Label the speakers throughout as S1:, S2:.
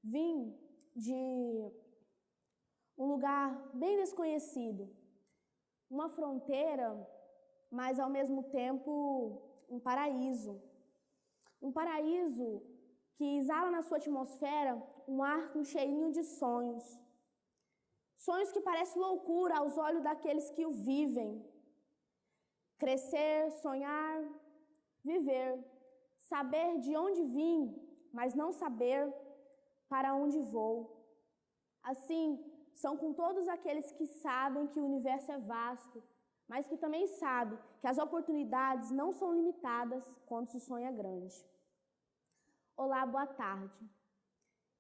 S1: Vim de um lugar bem desconhecido, uma fronteira, mas ao mesmo tempo um paraíso. Um paraíso que exala na sua atmosfera um ar com cheirinho de sonhos. Sonhos que parecem loucura aos olhos daqueles que o vivem. Crescer, sonhar, viver, saber de onde vim, mas não saber para onde vou. Assim, são com todos aqueles que sabem que o universo é vasto, mas que também sabem que as oportunidades não são limitadas quando se sonha grande. Olá, boa tarde.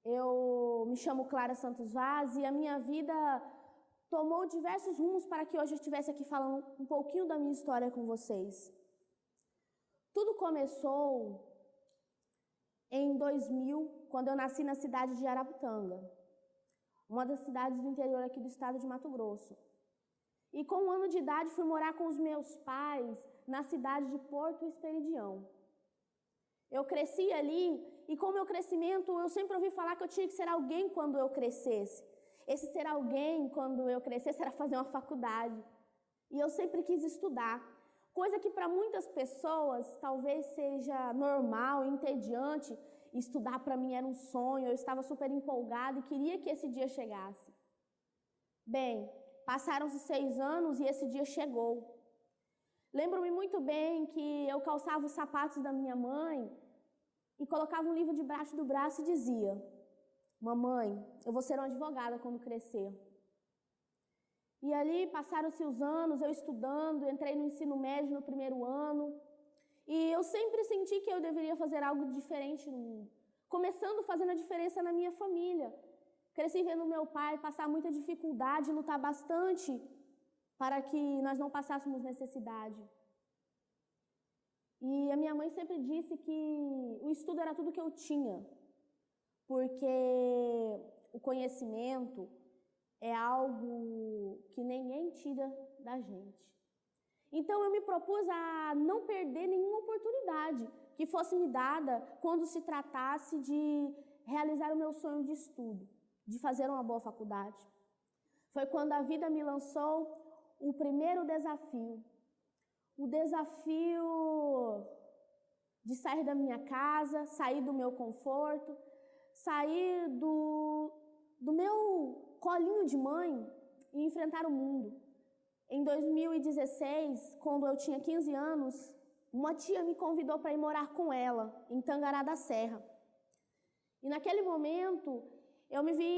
S1: Eu me chamo Clara Santos Vaz e a minha vida tomou diversos rumos para que hoje eu estivesse aqui falando um pouquinho da minha história com vocês. Tudo começou em 2000, quando eu nasci na cidade de Araputanga, uma das cidades do interior aqui do estado de Mato Grosso. E com 1 ano de idade fui morar com os meus pais na cidade de Porto Esperidião. Eu cresci ali e com o meu crescimento eu sempre ouvi falar que eu tinha que ser alguém quando eu crescesse. Esse ser alguém quando eu crescesse era fazer uma faculdade. E eu sempre quis estudar. Coisa que para muitas pessoas talvez seja normal, entediante. Estudar para mim era um sonho, eu estava super empolgada e queria que esse dia chegasse. Bem, passaram-se 6 anos e esse dia chegou. Lembro-me muito bem que eu calçava os sapatos da minha mãe e colocava um livro debaixo do braço e dizia: mamãe, eu vou ser uma advogada quando crescer. E ali passaram-se os anos, eu estudando, entrei no ensino médio no 1º ano. E eu sempre senti que eu deveria fazer algo diferente no mundo. Começando fazendo a diferença na minha família. Cresci vendo meu pai passar muita dificuldade, lutar bastante para que nós não passássemos necessidade. E a minha mãe sempre disse que o estudo era tudo que eu tinha, porque o conhecimento é algo que ninguém tira da gente. Então eu me propus a não perder nenhuma oportunidade que fosse me dada quando se tratasse de realizar o meu sonho de estudo, de fazer uma boa faculdade. Foi quando a vida me lançou o primeiro desafio. O desafio de sair da minha casa, sair do meu conforto, sair do meu colinho de mãe e enfrentar o mundo. Em 2016, quando eu tinha 15 anos, uma tia me convidou para ir morar com ela, em Tangará da Serra. E naquele momento, eu me vi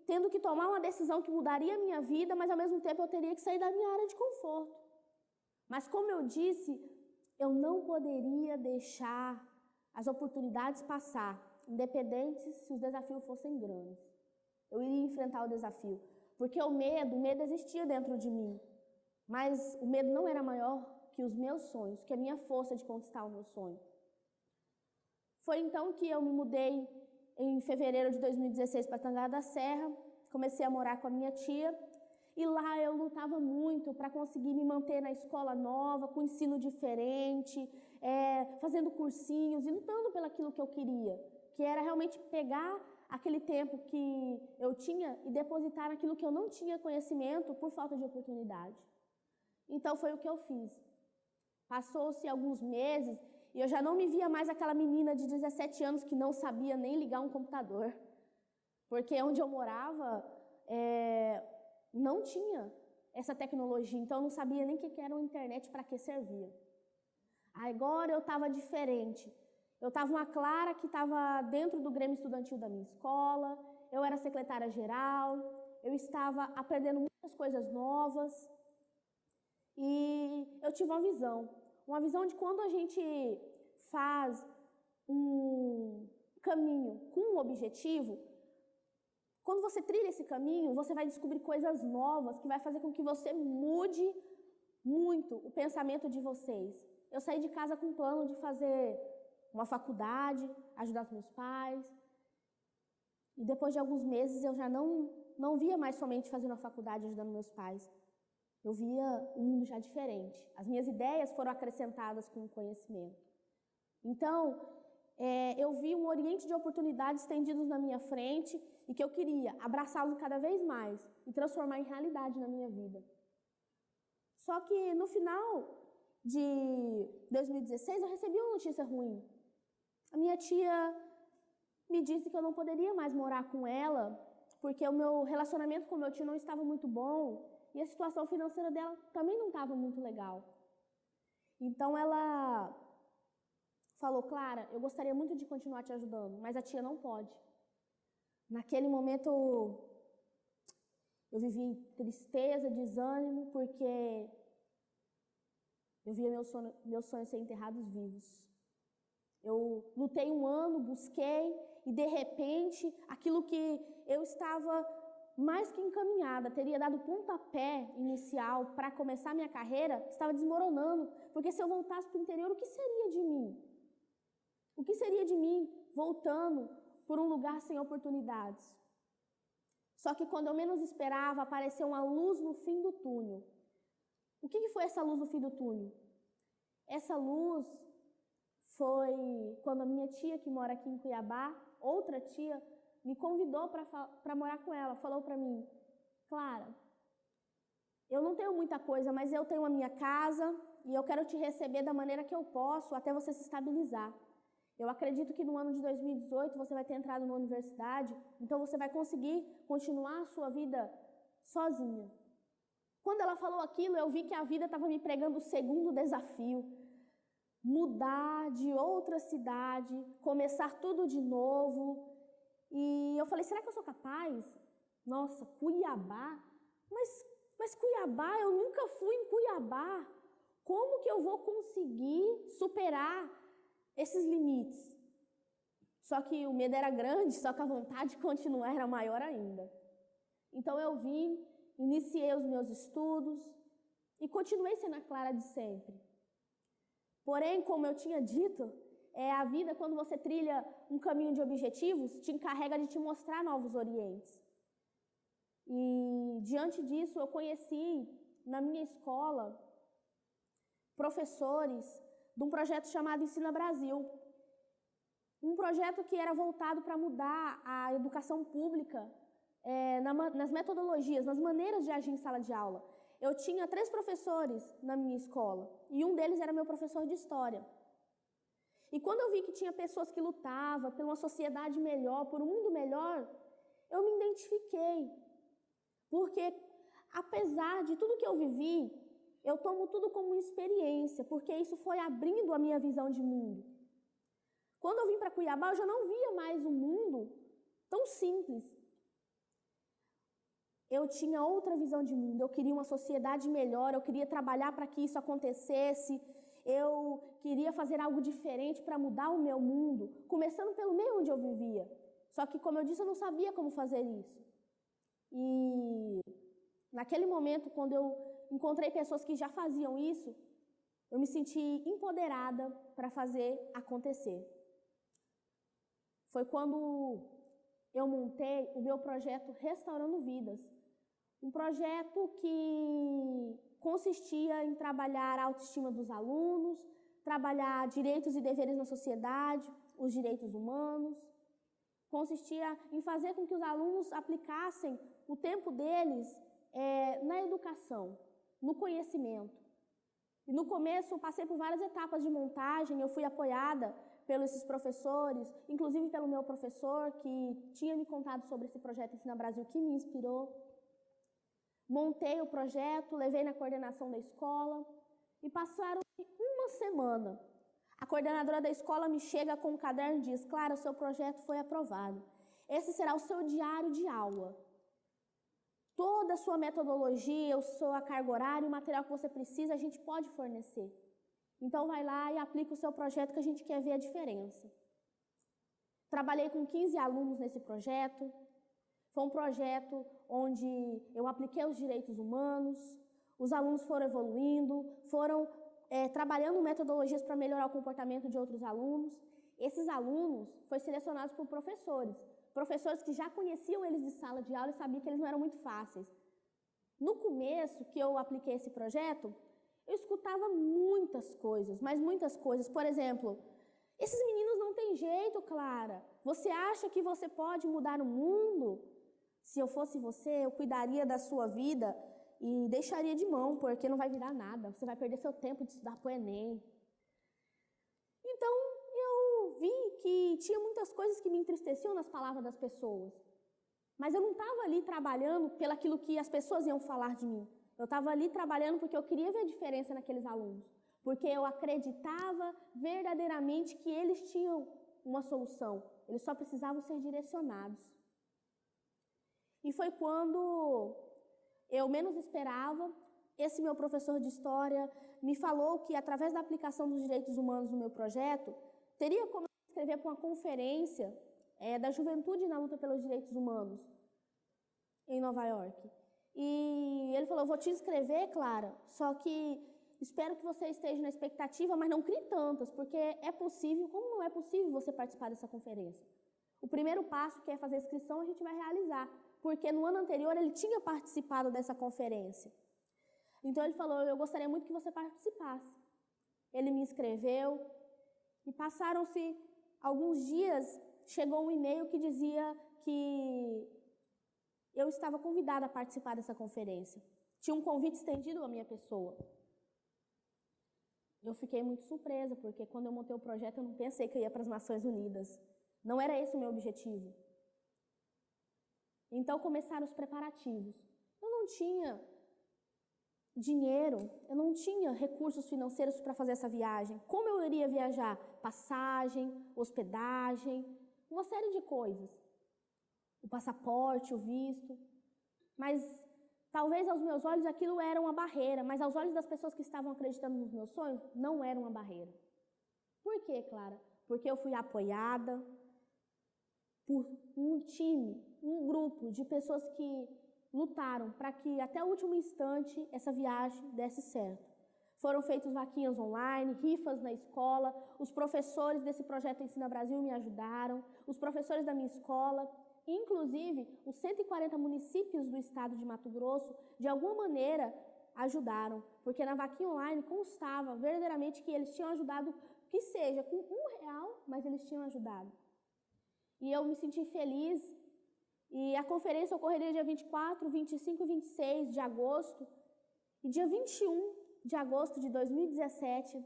S1: tendo que tomar uma decisão que mudaria a minha vida, mas ao mesmo tempo eu teria que sair da minha área de conforto. Mas como eu disse, eu não poderia deixar as oportunidades passar, independente se os desafios fossem grandes. Eu iria enfrentar o desafio, porque o medo existia dentro de mim. Mas o medo não era maior que os meus sonhos, que a minha força de conquistar o meu sonho. Foi então que eu me mudei em fevereiro de 2016 para Tangará da Serra, comecei a morar com a minha tia e lá eu lutava muito para conseguir me manter na escola nova, com ensino diferente, fazendo cursinhos e lutando pelo aquilo que eu queria, que era realmente pegar aquele tempo que eu tinha e depositar naquilo que eu não tinha conhecimento por falta de oportunidade. Então foi o que eu fiz. Passou-se alguns meses e eu já não me via mais aquela menina de 17 anos que não sabia nem ligar um computador. Porque onde eu morava não tinha essa tecnologia, então eu não sabia nem o que era uma internet, para que servia. Agora eu estava diferente. Eu estava uma Clara que estava dentro do Grêmio Estudantil da minha escola, eu era secretária geral, eu estava aprendendo muitas coisas novas. E eu tive uma visão de quando a gente faz um caminho com um objetivo, quando você trilha esse caminho, você vai descobrir coisas novas que vai fazer com que você mude muito o pensamento de vocês. Eu saí de casa com um plano de fazer uma faculdade, ajudar os meus pais. E depois de alguns meses eu já não via mais somente fazendo a faculdade, ajudando meus pais. Eu via um mundo já diferente. As minhas ideias foram acrescentadas com o conhecimento. Então, eu vi um oriente de oportunidades estendidos na minha frente e que eu queria abraçá-los cada vez mais e transformar em realidade na minha vida. Só que no final de 2016 eu recebi uma notícia ruim. A minha tia me disse que eu não poderia mais morar com ela porque o meu relacionamento com o meu tio não estava muito bom e a situação financeira dela também não estava muito legal. Então ela falou: Clara, eu gostaria muito de continuar te ajudando, mas a tia não pode. Naquele momento eu vivi tristeza, desânimo, porque eu via meus sonhos serem enterrados vivos. Eu lutei um ano, busquei, e de repente, aquilo que eu estava mais que encaminhada, teria dado pontapé inicial para começar minha carreira, estava desmoronando, porque se eu voltasse para o interior, o que seria de mim? O que seria de mim voltando por um lugar sem oportunidades? Só que quando eu menos esperava, apareceu uma luz no fim do túnel. O que foi essa luz no fim do túnel? Essa luz foi quando a minha tia, que mora aqui em Cuiabá, outra tia, me convidou para morar com ela. Falou para mim: Clara, eu não tenho muita coisa, mas eu tenho a minha casa e eu quero te receber da maneira que eu posso até você se estabilizar. Eu acredito que no ano de 2018 você vai ter entrado na universidade, então você vai conseguir continuar a sua vida sozinha. Quando ela falou aquilo, eu vi que a vida estava me pregando o segundo desafio. Mudar de outra cidade, começar tudo de novo. E eu falei: será que eu sou capaz? Nossa, Cuiabá? Mas Cuiabá, eu nunca fui em Cuiabá. Como que eu vou conseguir superar esses limites? Só que o medo era grande, só que a vontade de continuar era maior ainda. Então eu vim, iniciei os meus estudos e continuei sendo a Clara de sempre. Porém, como eu tinha dito, a vida, quando você trilha um caminho de objetivos, te encarrega de te mostrar novos orientes. E, diante disso, eu conheci, na minha escola, professores de um projeto chamado Ensina Brasil. Um projeto que era voltado para mudar a educação pública nas metodologias, nas maneiras de agir em sala de aula. Eu tinha 3 professores na minha escola e um deles era meu professor de história. E quando eu vi que tinha pessoas que lutavam por uma sociedade melhor, por um mundo melhor, eu me identifiquei. Porque, apesar de tudo que eu vivi, eu tomo tudo como uma experiência, porque isso foi abrindo a minha visão de mundo. Quando eu vim para Cuiabá, eu já não via mais um mundo tão simples. Eu tinha outra visão de mundo, eu queria uma sociedade melhor, eu queria trabalhar para que isso acontecesse, eu queria fazer algo diferente para mudar o meu mundo, começando pelo meio onde eu vivia. Só que, como eu disse, eu não sabia como fazer isso. E naquele momento, quando eu encontrei pessoas que já faziam isso, eu me senti empoderada para fazer acontecer. Foi quando eu montei o meu projeto Restaurando Vidas. Um projeto que consistia em trabalhar a autoestima dos alunos, trabalhar direitos e deveres na sociedade, os direitos humanos. Consistia em fazer com que os alunos aplicassem o tempo deles na educação, no conhecimento. E no começo passei por várias etapas de montagem, eu fui apoiada pelos esses professores, inclusive pelo meu professor que tinha me contado sobre esse projeto Ensina Brasil, que me inspirou. Montei o projeto, levei na coordenação da escola e passaram uma semana. A coordenadora da escola me chega com um caderno e diz: Clara, o seu projeto foi aprovado. Esse será o seu diário de aula. Toda a sua metodologia, a sua carga horária, o material que você precisa, a gente pode fornecer. Então vai lá e aplica o seu projeto que a gente quer ver a diferença. Trabalhei com 15 alunos nesse projeto. Foi um projeto onde eu apliquei os direitos humanos, os alunos foram evoluindo, foram trabalhando metodologias para melhorar o comportamento de outros alunos. Esses alunos foram selecionados por professores que já conheciam eles de sala de aula e sabiam que eles não eram muito fáceis. No começo que eu apliquei esse projeto, eu escutava muitas coisas, mas muitas coisas. Por exemplo, Esses meninos não têm jeito, Clara. Você acha que você pode mudar o mundo? Se eu fosse você, eu cuidaria da sua vida e deixaria de mão, porque não vai virar nada. Você vai perder seu tempo de estudar para o Enem. Então, eu vi que tinha muitas coisas que me entristeciam nas palavras das pessoas. Mas eu não estava ali trabalhando pelaquilo que as pessoas iam falar de mim. Eu estava ali trabalhando porque eu queria ver a diferença naqueles alunos. Porque eu acreditava verdadeiramente que eles tinham uma solução. Eles só precisavam ser direcionados. E foi quando eu menos esperava, esse meu professor de história me falou que, através da aplicação dos direitos humanos no meu projeto, teria como escrever para uma conferência da juventude na luta pelos direitos humanos em Nova York. E ele falou, vou te inscrever, Clara, só que espero que você esteja na expectativa, mas não crie tantas, porque é possível, como não é possível você participar dessa conferência? O primeiro passo, que é fazer a inscrição, a gente vai realizar, porque no ano anterior ele tinha participado dessa conferência. Então ele falou, eu gostaria muito que você participasse. Ele me inscreveu e passaram-se alguns dias, chegou um e-mail que dizia que eu estava convidada a participar dessa conferência. Tinha um convite estendido à minha pessoa. Eu fiquei muito surpresa, porque quando eu montei o projeto, eu não pensei que eu ia para as Nações Unidas. Não era esse o meu objetivo. Então começaram os preparativos. Eu não tinha dinheiro, eu não tinha recursos financeiros para fazer essa viagem. Como eu iria viajar? Passagem, hospedagem, uma série de coisas. O passaporte, o visto. Mas talvez aos meus olhos aquilo era uma barreira, mas aos olhos das pessoas que estavam acreditando nos meus sonhos, não era uma barreira. Por quê, Clara? Porque eu fui apoiada por um time, um grupo de pessoas que lutaram para que até o último instante essa viagem desse certo. Foram feitas vaquinhas online, rifas na escola, os professores desse projeto Ensina Brasil me ajudaram, os professores da minha escola, inclusive os 140 municípios do estado de Mato Grosso, de alguma maneira ajudaram, porque na vaquinha online constava verdadeiramente que eles tinham ajudado, que seja com R$1, mas eles tinham ajudado. E eu me senti feliz. E a conferência ocorreria dia 24, 25 e 26 de agosto. E dia 21 de agosto de 2017,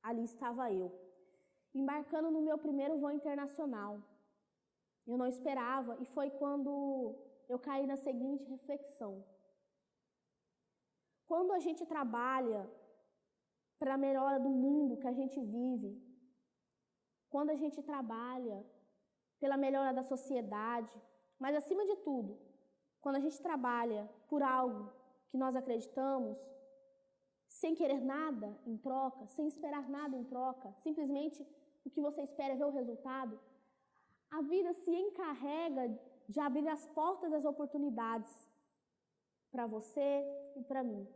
S1: ali estava eu, embarcando no meu primeiro voo internacional. Eu não esperava, e foi quando eu caí na seguinte reflexão. Quando a gente trabalha para a melhora do mundo que a gente vive, quando a gente trabalha pela melhora da sociedade, mas acima de tudo, quando a gente trabalha por algo que nós acreditamos, sem querer nada em troca, sem esperar nada em troca, simplesmente o que você espera é ver o resultado, a vida se encarrega de abrir as portas das oportunidades para você e para mim.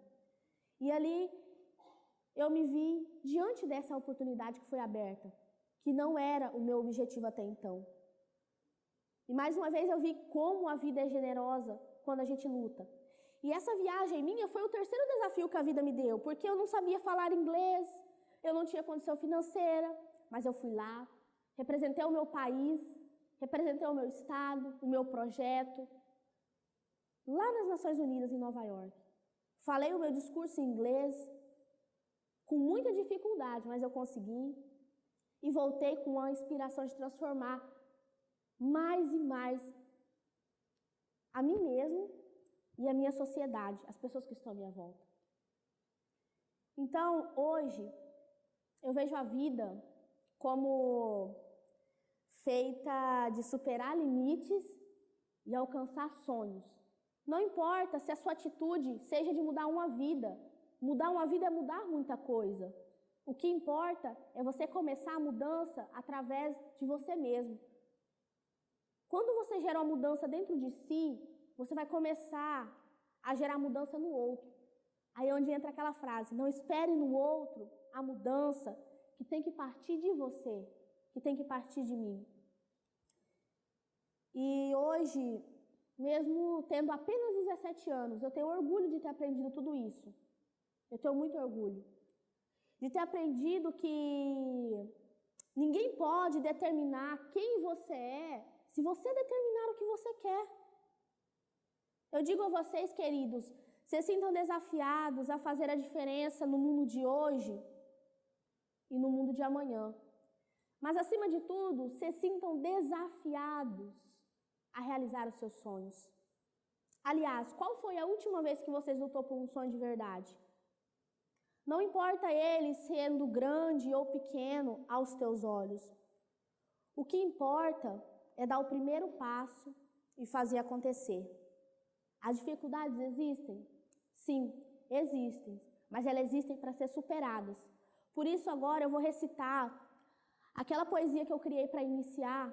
S1: E ali eu me vi diante dessa oportunidade que foi aberta, que não era o meu objetivo até então. E mais uma vez eu vi como a vida é generosa quando a gente luta. E essa viagem minha foi o terceiro desafio que a vida me deu, porque eu não sabia falar inglês, eu não tinha condição financeira, mas eu fui lá, representei o meu país, representei o meu estado, o meu projeto, lá nas Nações Unidas, em Nova York. Falei o meu discurso em inglês, com muita dificuldade, mas eu consegui. E voltei com a inspiração de transformar mais e mais a mim mesmo e a minha sociedade, as pessoas que estão à minha volta. Então, hoje, eu vejo a vida como feita de superar limites e alcançar sonhos. Não importa se a sua atitude seja de mudar uma vida. Mudar uma vida é mudar muita coisa. O que importa é você começar a mudança através de você mesmo. Quando você gera uma mudança dentro de si, você vai começar a gerar mudança no outro. Aí é onde entra aquela frase, não espere no outro a mudança que tem que partir de você, que tem que partir de mim. E hoje, mesmo tendo apenas 17 anos, eu tenho orgulho de ter aprendido tudo isso. Eu tenho muito orgulho de ter aprendido que Ninguém pode determinar quem você é se você determinar o que você quer. Eu digo a vocês, queridos, se sintam desafiados a fazer a diferença no mundo de hoje e no mundo de amanhã. Mas, acima de tudo, se sintam desafiados a realizar os seus sonhos. Aliás, qual foi a última vez que vocês lutou por um sonho de verdade? Não importa ele sendo grande ou pequeno aos teus olhos. O que importa é dar o primeiro passo e fazer acontecer. As dificuldades existem? Sim, existem, mas elas existem para ser superadas. Por isso agora eu vou recitar aquela poesia que eu criei para iniciar,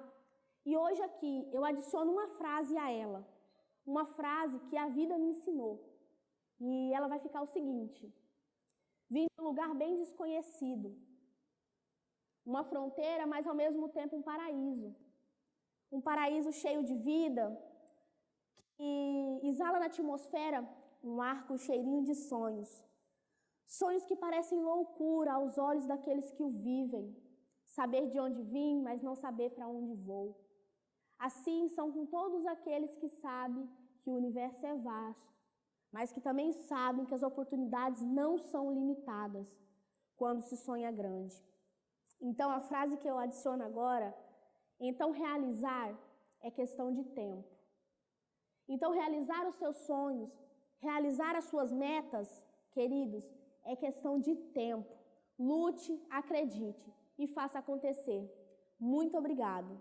S1: e hoje aqui eu adiciono uma frase a ela, uma frase que a vida me ensinou. E ela vai ficar o seguinte: vim de um lugar bem desconhecido, uma fronteira, mas ao mesmo tempo um paraíso cheio de vida, que exala na atmosfera um ar com cheirinho de sonhos. Sonhos que parecem loucura aos olhos daqueles que o vivem. Saber de onde vim, mas não saber para onde vou. Assim são com todos aqueles que sabem que o universo é vasto, mas que também sabem que as oportunidades não são limitadas quando se sonha grande. Então, a frase que eu adiciono agora, então realizar é questão de tempo. Então, realizar os seus sonhos, realizar as suas metas, queridos, é questão de tempo. Lute, acredite e faça acontecer. Muito obrigado.